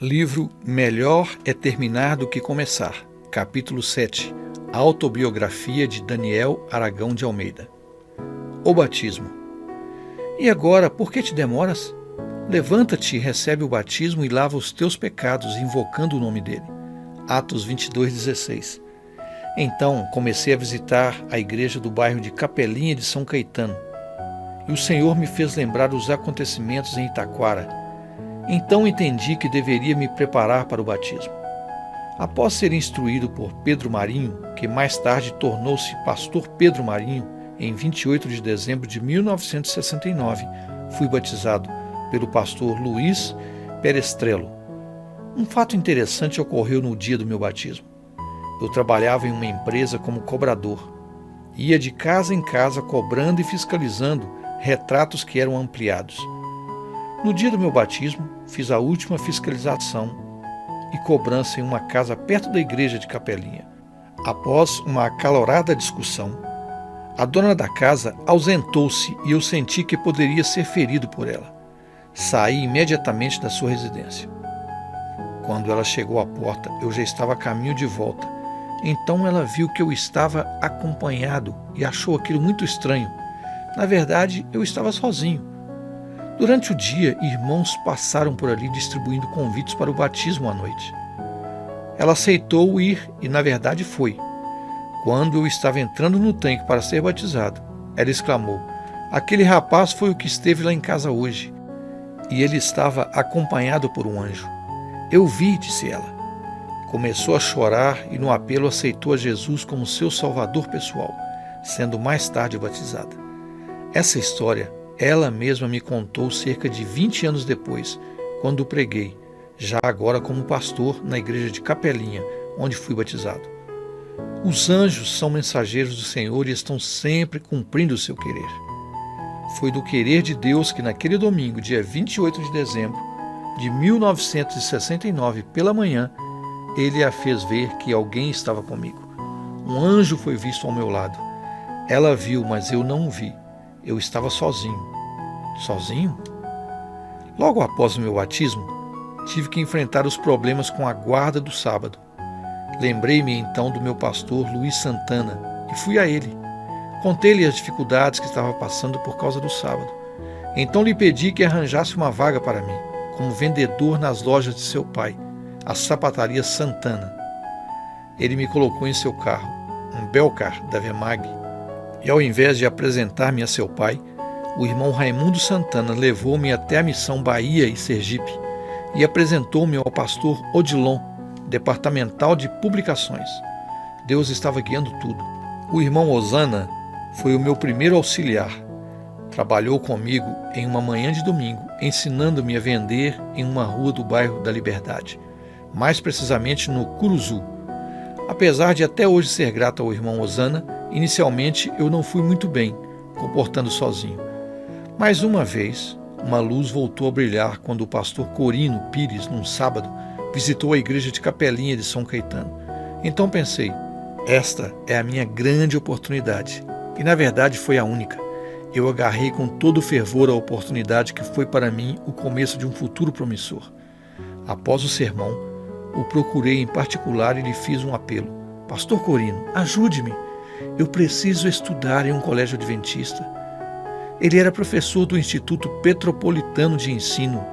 Livro Melhor é Terminar do que Começar, capítulo 7, Autobiografia de Daniel Aragão de Almeida. O batismo. E agora, por que te demoras? Levanta-te, recebe o batismo e lava os teus pecados, invocando o nome dele. Atos 22:16. Então comecei a visitar a igreja do bairro de Capelinha de São Caetano, e o Senhor me fez lembrar os acontecimentos em Itaquara. Então entendi que deveria me preparar para o batismo. Após ser instruído por Pedro Marinho, que mais tarde tornou-se pastor Pedro Marinho, em 28 de dezembro de 1969, fui batizado pelo pastor Luiz Perestrello. Um fato interessante ocorreu no dia do meu batismo. Eu trabalhava em uma empresa como cobrador. Ia de casa em casa cobrando e fiscalizando retratos que eram ampliados. No dia do meu batismo, fiz a última fiscalização e cobrança em uma casa perto da igreja de Capelinha. Após uma acalorada discussão, a dona da casa ausentou-se e eu senti que poderia ser ferido por ela. Saí imediatamente da sua residência. Quando ela chegou à porta, eu já estava a caminho de volta. Então ela viu que eu estava acompanhado e achou aquilo muito estranho. Na verdade, eu estava sozinho. Durante o dia, irmãos passaram por ali distribuindo convites para o batismo à noite. Ela aceitou ir e, na verdade, foi. Quando eu estava entrando no tanque para ser batizado, ela exclamou: "Aquele rapaz foi o que esteve lá em casa hoje." E ele estava acompanhado por um anjo. "Eu vi", disse ela. Começou a chorar e, no apelo, aceitou a Jesus como seu salvador pessoal, sendo mais tarde batizada. Essa história ela mesma me contou cerca de 20 anos depois, quando preguei, já agora como pastor na igreja de Capelinha, onde fui batizado. Os anjos são mensageiros do Senhor e estão sempre cumprindo o seu querer. Foi do querer de Deus que naquele domingo, dia 28 de dezembro de 1969, pela manhã, ele a fez ver que alguém estava comigo. Um anjo foi visto ao meu lado. Ela viu, mas eu não o vi. Eu estava sozinho. Sozinho? Logo após o meu batismo, tive que enfrentar os problemas com a guarda do sábado. Lembrei-me então do meu pastor Luiz Santana e fui a ele. Contei-lhe as dificuldades que estava passando por causa do sábado. Então lhe pedi que arranjasse uma vaga para mim, como vendedor nas lojas de seu pai, a sapataria Santana. Ele me colocou em seu carro, um Belcar da Vemag, e ao invés de apresentar-me a seu pai, o irmão Raimundo Santana levou-me até a missão Bahia e Sergipe e apresentou-me ao pastor Odilon, departamental de publicações. Deus estava guiando tudo. O irmão Osana foi o meu primeiro auxiliar. Trabalhou comigo em uma manhã de domingo, ensinando-me a vender em uma rua do bairro da Liberdade, mais precisamente no Curuzu. Apesar de até hoje ser grato ao irmão Osana, inicialmente eu não fui muito bem, comportando sozinho. Mas uma vez, uma luz voltou a brilhar quando o pastor Corino Pires, num sábado, visitou a igreja de Capelinha de São Caetano. Então pensei, esta é a minha grande oportunidade. E na verdade foi a única. Eu agarrei com todo o fervor a oportunidade que foi para mim o começo de um futuro promissor. Após o sermão, o procurei em particular e lhe fiz um apelo. "Pastor Corino, ajude-me. Eu preciso estudar em um colégio adventista." Ele era professor do Instituto Petropolitano de Ensino,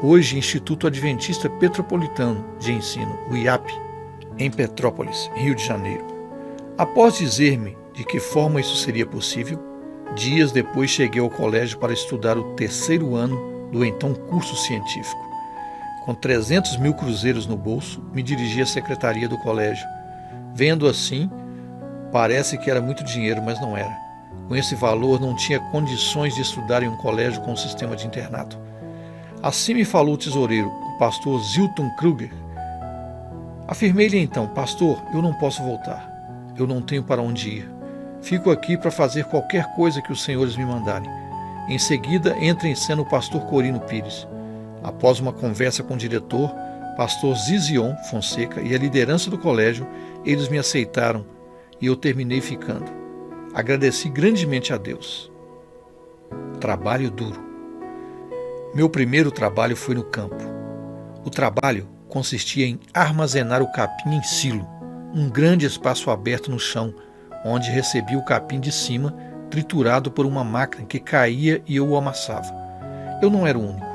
hoje Instituto Adventista Petropolitano de Ensino, o IAP, em Petrópolis, Rio de Janeiro. Após dizer-me de que forma isso seria possível, dias depois cheguei ao colégio para estudar o 3º ano do então curso científico. Com 300 mil cruzeiros no bolso, me dirigi à secretaria do colégio. Vendo assim, parece que era muito dinheiro, mas não era. Com esse valor, não tinha condições de estudar em um colégio com um sistema de internato. Assim me falou o tesoureiro, o pastor Zilton Kruger. Afirmei-lhe então: "Pastor, eu não posso voltar. Eu não tenho para onde ir. Fico aqui para fazer qualquer coisa que os senhores me mandarem." Em seguida, entra em cena o pastor Corino Pires. Após uma conversa com o diretor, pastor Zizion Fonseca e a liderança do colégio, eles me aceitaram e eu terminei ficando. Agradeci grandemente a Deus. Trabalho duro. Meu primeiro trabalho foi no campo. O trabalho consistia em armazenar o capim em silo, um grande espaço aberto no chão, onde recebia o capim de cima, triturado por uma máquina que caía e eu o amassava. Eu não era o único,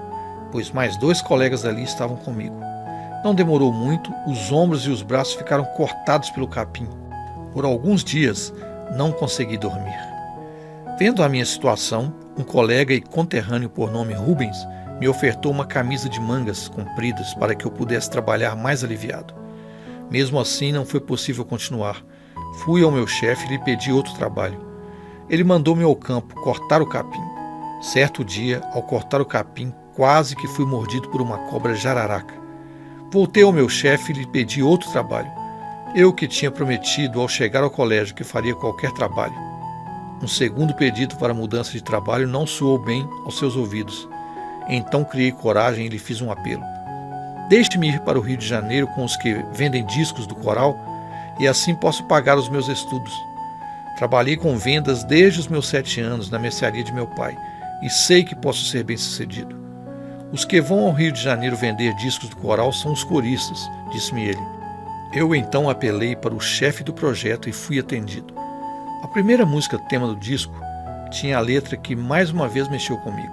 pois mais 2 colegas ali estavam comigo. Não demorou muito, os ombros e os braços ficaram cortados pelo capim. Por alguns dias, não consegui dormir. Vendo a minha situação, um colega e conterrâneo por nome Rubens me ofertou uma camisa de mangas compridas para que eu pudesse trabalhar mais aliviado. Mesmo assim, não foi possível continuar. Fui ao meu chefe e lhe pedi outro trabalho. Ele mandou-me ao campo cortar o capim. Certo dia, ao cortar o capim, quase que fui mordido por uma cobra jararaca. Voltei ao meu chefe e lhe pedi outro trabalho. Eu que tinha prometido ao chegar ao colégio que faria qualquer trabalho. Um segundo pedido para mudança de trabalho não soou bem aos seus ouvidos. Então criei coragem e lhe fiz um apelo. Deixe-me ir para o Rio de Janeiro com os que vendem discos do coral e assim posso pagar os meus estudos. Trabalhei com vendas desde os meus 7 anos na mercearia de meu pai e sei que posso ser bem-sucedido. Os que vão ao Rio de Janeiro vender discos do coral são os coristas, disse-me ele. Eu então apelei para o chefe do projeto e fui atendido. A primeira música tema do disco tinha a letra que mais uma vez mexeu comigo.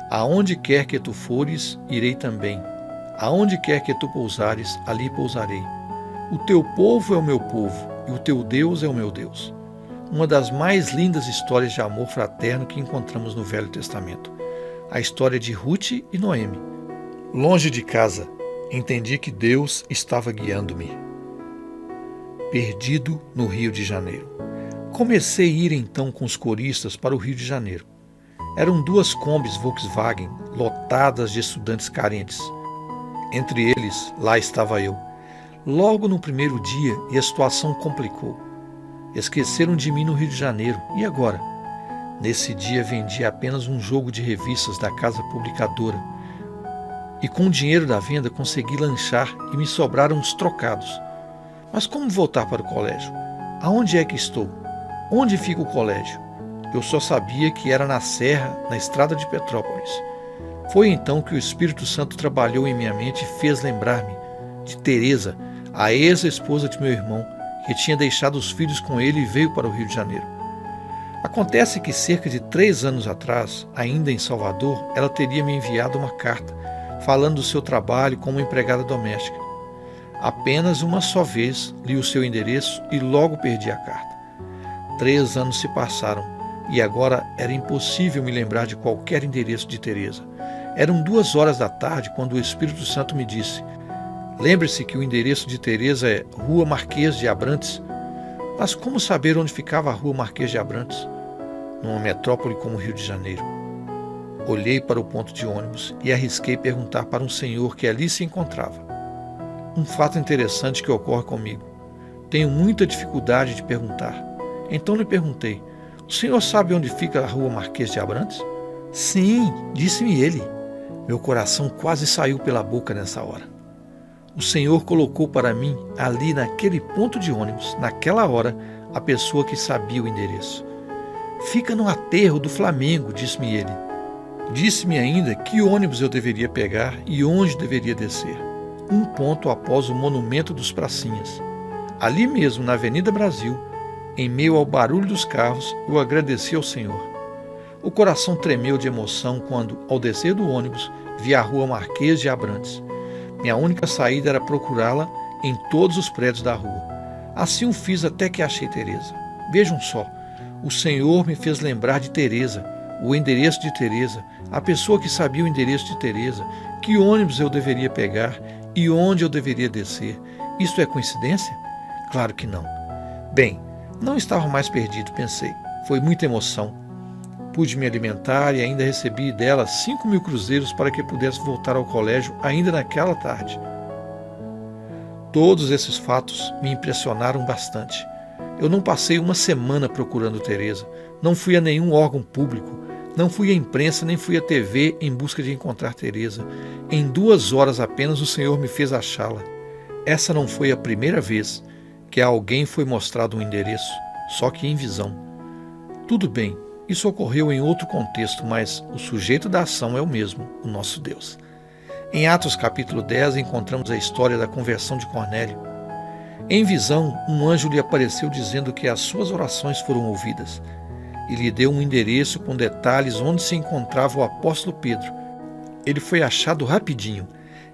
Aonde quer que tu fores, irei também. Aonde quer que tu pousares, ali pousarei. O teu povo é o meu povo, e o teu Deus é o meu Deus. Uma das mais lindas histórias de amor fraterno que encontramos no Velho Testamento. A história de Ruth e Noemi. Longe de casa, entendi que Deus estava guiando-me. Perdido no Rio de Janeiro. Comecei a ir então com os coristas para o Rio de Janeiro. Eram 2 Kombis Volkswagen lotadas de estudantes carentes. Entre eles, lá estava eu. Logo no primeiro dia, e a situação complicou. Esqueceram de mim no Rio de Janeiro. E agora? Nesse dia vendi apenas um jogo de revistas da casa publicadora. E com o dinheiro da venda consegui lanchar e me sobraram uns trocados. Mas como voltar para o colégio? Aonde é que estou? Onde fica o colégio? Eu só sabia que era na Serra, na estrada de Petrópolis. Foi então que o Espírito Santo trabalhou em minha mente e fez lembrar-me de Teresa, a ex-esposa de meu irmão, que tinha deixado os filhos com ele e veio para o Rio de Janeiro. Acontece que cerca de 3 anos atrás, ainda em Salvador, ela teria me enviado uma carta, falando do seu trabalho como empregada doméstica. Apenas uma só vez li o seu endereço e logo perdi a carta. 3 anos se passaram e agora era impossível me lembrar de qualquer endereço de Teresa. Eram 2 horas da tarde quando o Espírito Santo me disse: lembre-se que o endereço de Teresa é Rua Marquês de Abrantes. Mas como saber onde ficava a Rua Marquês de Abrantes? Numa metrópole como o Rio de Janeiro. Olhei para o ponto de ônibus e arrisquei perguntar para um senhor que ali se encontrava. Um fato interessante que ocorre comigo. Tenho muita dificuldade de perguntar. Então lhe perguntei: o senhor sabe onde fica a Rua Marquês de Abrantes? Sim, disse-me ele. Meu coração quase saiu pela boca nessa hora. O Senhor colocou para mim, ali naquele ponto de ônibus, naquela hora, a pessoa que sabia o endereço. Fica no aterro do Flamengo, disse-me ele. Disse-me ainda que ônibus eu deveria pegar e onde deveria descer. Um ponto após o Monumento dos Pracinhas. Ali mesmo, na Avenida Brasil, em meio ao barulho dos carros, eu agradeci ao Senhor. O coração tremeu de emoção quando, ao descer do ônibus, vi a Rua Marquês de Abrantes. Minha única saída era procurá-la em todos os prédios da rua. Assim o fiz até que achei Teresa. Vejam só, o Senhor me fez lembrar de Teresa, o endereço de Teresa, a pessoa que sabia o endereço de Teresa, que ônibus eu deveria pegar e onde eu deveria descer. Isto é coincidência? Claro que não. Bem, não estava mais perdido, pensei. Foi muita emoção. Pude me alimentar e ainda recebi dela 5.000 cruzeiros para que pudesse voltar ao colégio ainda naquela tarde. Todos esses fatos me impressionaram bastante. Eu não passei uma semana procurando Teresa, não fui a nenhum órgão público, não fui à imprensa nem fui à TV em busca de encontrar Teresa. Em 2 horas apenas o Senhor me fez achá-la. Essa não foi a primeira vez que a alguém foi mostrado um endereço, só que em visão. Tudo bem. Isso ocorreu em outro contexto, mas o sujeito da ação é o mesmo, o nosso Deus. Em Atos capítulo 10 encontramos a história da conversão de Cornélio. Em visão, um anjo lhe apareceu dizendo que as suas orações foram ouvidas e lhe deu um endereço com detalhes onde se encontrava o apóstolo Pedro. Ele foi achado rapidinho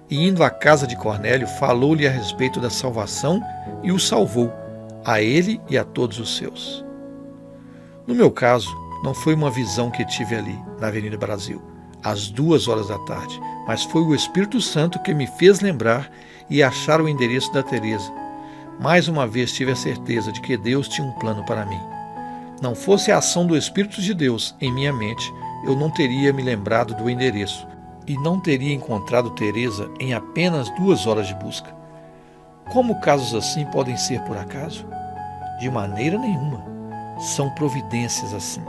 e, indo à casa de Cornélio, falou-lhe a respeito da salvação e o salvou, a ele e a todos os seus. No meu caso, não foi uma visão que tive ali, na Avenida Brasil, às 2 horas da tarde, mas foi o Espírito Santo que me fez lembrar e achar o endereço da Teresa. Mais uma vez tive a certeza de que Deus tinha um plano para mim. Não fosse a ação do Espírito de Deus em minha mente, eu não teria me lembrado do endereço e não teria encontrado Teresa em apenas 2 horas de busca. Como casos assim podem ser por acaso? De maneira nenhuma. São providências assim,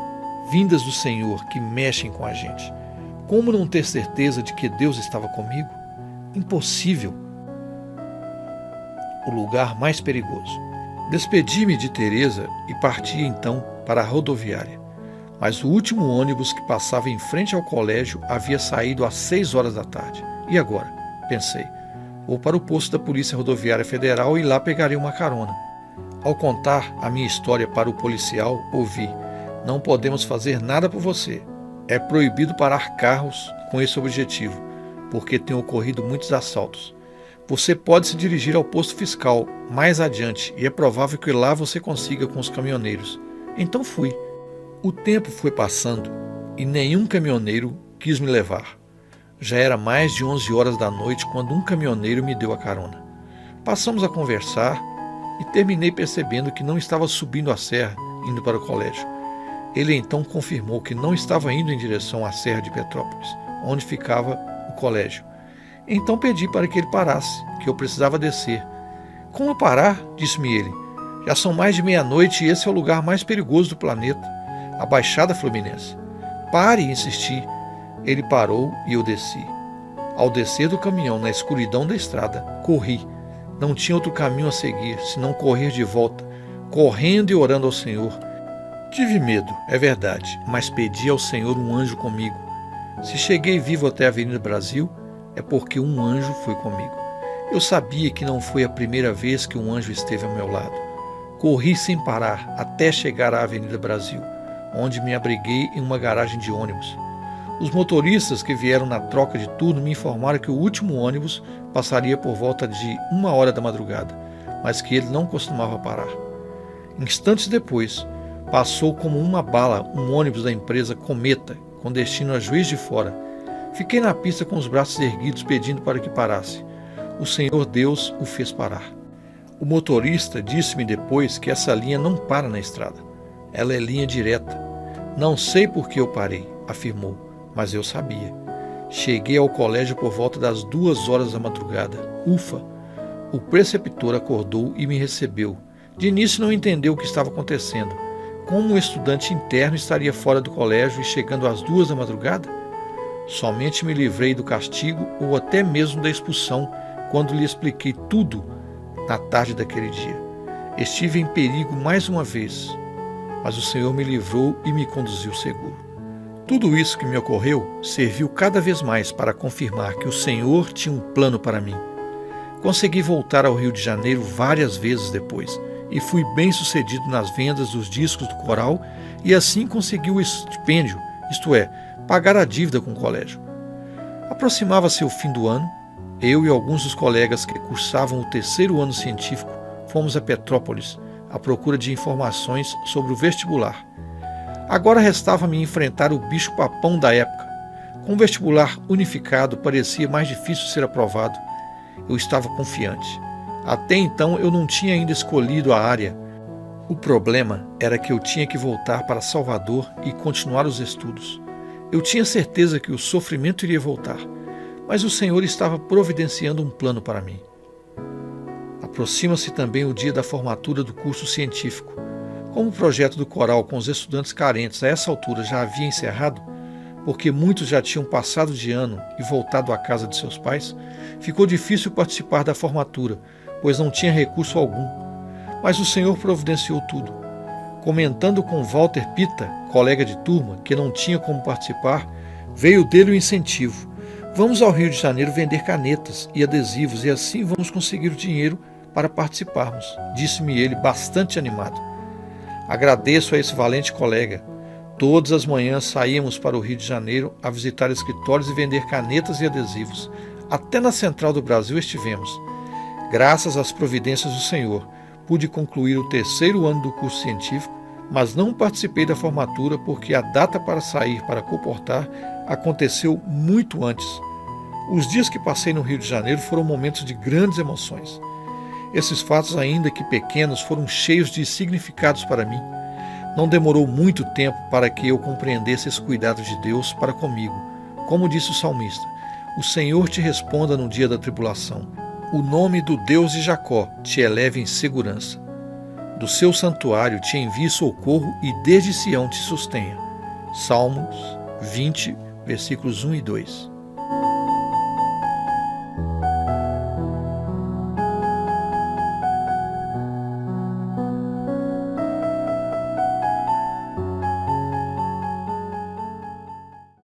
vindas do Senhor, que mexem com a gente. Como não ter certeza de que Deus estava comigo? Impossível. O lugar mais perigoso. Despedi-me de Teresa e parti então para a rodoviária. Mas o último ônibus que passava em frente ao colégio havia saído às 6 horas da tarde. E agora? Pensei. Vou para o posto da Polícia Rodoviária Federal e lá pegarei uma carona. Ao contar a minha história para o policial, ouvi: não podemos fazer nada por você. É proibido parar carros com esse objetivo, porque tem ocorrido muitos assaltos. Você pode se dirigir ao posto fiscal mais adiante e é provável que lá você consiga com os caminhoneiros. Então fui. O tempo foi passando e nenhum caminhoneiro quis me levar. Já era mais de 11 horas da noite quando um caminhoneiro me deu a carona. Passamos a conversar e terminei percebendo que não estava subindo a serra, indo para o colégio. Ele então confirmou que não estava indo em direção à Serra de Petrópolis, onde ficava o colégio. Então pedi para que ele parasse, que eu precisava descer. Como parar? Disse-me ele. Já são mais de meia-noite e esse é o lugar mais perigoso do planeta, a Baixada Fluminense. Pare, insisti. Ele parou e eu desci. Ao descer do caminhão na escuridão da estrada, corri. Não tinha outro caminho a seguir, senão correr de volta, correndo e orando ao Senhor. Tive medo, é verdade, mas pedi ao Senhor um anjo comigo. Se cheguei vivo até a Avenida Brasil, é porque um anjo foi comigo. Eu sabia que não foi a primeira vez que um anjo esteve ao meu lado. Corri sem parar até chegar à Avenida Brasil, onde me abriguei em uma garagem de ônibus. Os motoristas que vieram na troca de turno me informaram que o último ônibus passaria por volta de 1 hora da madrugada, mas que ele não costumava parar. Instantes depois, passou como uma bala um ônibus da empresa Cometa, com destino a Juiz de Fora. Fiquei na pista com os braços erguidos pedindo para que parasse. O Senhor Deus o fez parar. O motorista disse-me depois que essa linha não para na estrada. Ela é linha direta. Não sei por que eu parei, afirmou, mas eu sabia. Cheguei ao colégio por volta das 2 horas da madrugada. Ufa! O preceptor acordou e me recebeu. De início não entendeu o que estava acontecendo. Como um estudante interno estaria fora do colégio e chegando às 2 da madrugada? Somente me livrei do castigo ou até mesmo da expulsão quando lhe expliquei tudo na tarde daquele dia. Estive em perigo mais uma vez, mas o Senhor me livrou e me conduziu seguro. Tudo isso que me ocorreu serviu cada vez mais para confirmar que o Senhor tinha um plano para mim. Consegui voltar ao Rio de Janeiro várias vezes depois e fui bem sucedido nas vendas dos discos do coral e assim consegui o estipêndio, isto é, pagar a dívida com o colégio. Aproximava-se o fim do ano. Eu e alguns dos colegas que cursavam o 3º ano científico fomos a Petrópolis à procura de informações sobre o vestibular. Agora restava-me enfrentar o bicho-papão da época. Com o vestibular unificado parecia mais difícil ser aprovado. Eu estava confiante. Até então eu não tinha ainda escolhido a área. O problema era que eu tinha que voltar para Salvador e continuar os estudos. Eu tinha certeza que o sofrimento iria voltar, mas o Senhor estava providenciando um plano para mim. Aproxima-se também o dia da formatura do curso científico. Como o projeto do coral com os estudantes carentes a essa altura já havia encerrado, porque muitos já tinham passado de ano e voltado à casa de seus pais, ficou difícil participar da formatura, pois não tinha recurso algum. Mas o Senhor providenciou tudo. Comentando com Walter Pita, colega de turma, que não tinha como participar, veio dele o incentivo. Vamos ao Rio de Janeiro vender canetas e adesivos e assim vamos conseguir o dinheiro para participarmos, disse-me ele bastante animado. Agradeço a esse valente colega. Todas as manhãs saíamos para o Rio de Janeiro a visitar escritórios e vender canetas e adesivos. Até na Central do Brasil estivemos. Graças às providências do Senhor, pude concluir o 3º ano do curso científico, mas não participei da formatura porque a data para sair para Coportar aconteceu muito antes. Os dias que passei no Rio de Janeiro foram momentos de grandes emoções. Esses fatos, ainda que pequenos, foram cheios de significados para mim. Não demorou muito tempo para que eu compreendesse esse cuidado de Deus para comigo. Como disse o salmista, o Senhor te responda no dia da tribulação. O nome do Deus de Jacó te eleve em segurança. Do seu santuário te envie socorro e desde Sião te sustenha. Salmos 20, versículos 1 e 2.